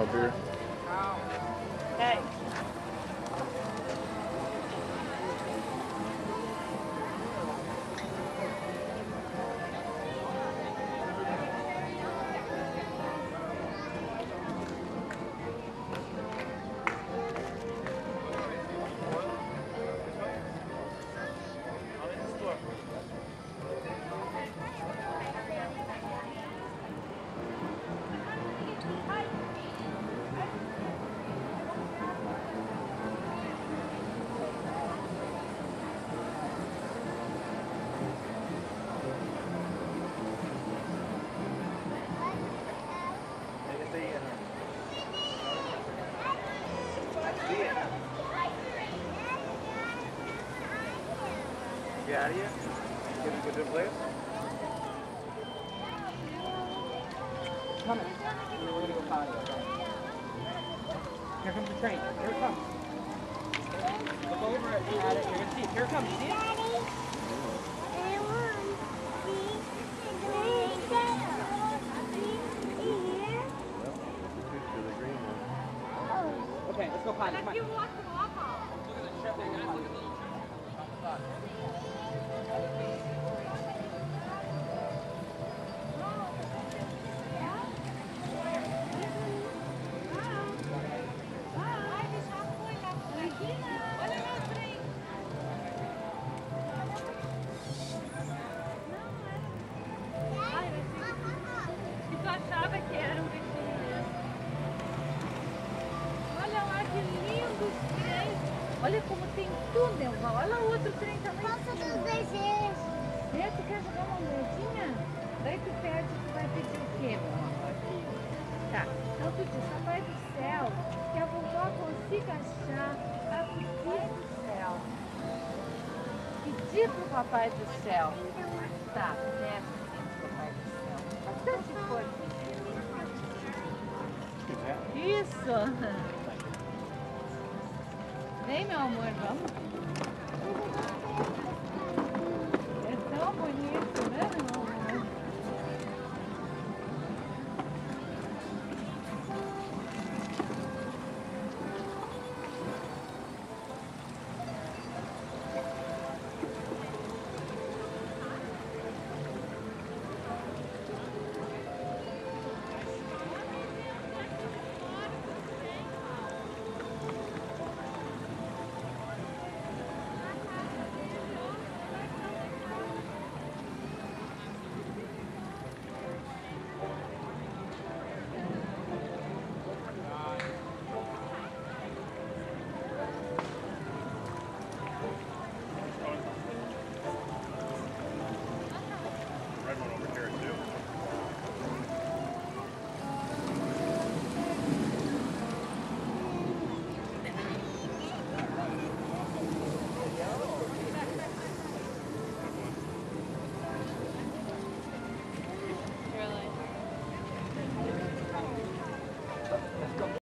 up here. Hey. You out of here? Get a good place? Coming. We're gonna go potty. Here comes the train. Here it comes. Look over at it. You're gonna see it. Here it comes. See it? Okay, let's go potty. Come on. Look at the ship there, guys. Look at the little ship on the dock. Olha como tem túnel, olha o outro trem também. Posso dos desejos. Tu quer jogar uma moedinha? Daí tu perde, tu vai pedir o quê, meu amor? Tá, então tu diz, Papai do Céu, que a vovó consiga achar a Papai do Céu. Pedir pro Papai do Céu. Tá, peço pro Papai do Céu. Bastante força. Isso! Vem, meu amor, vamos?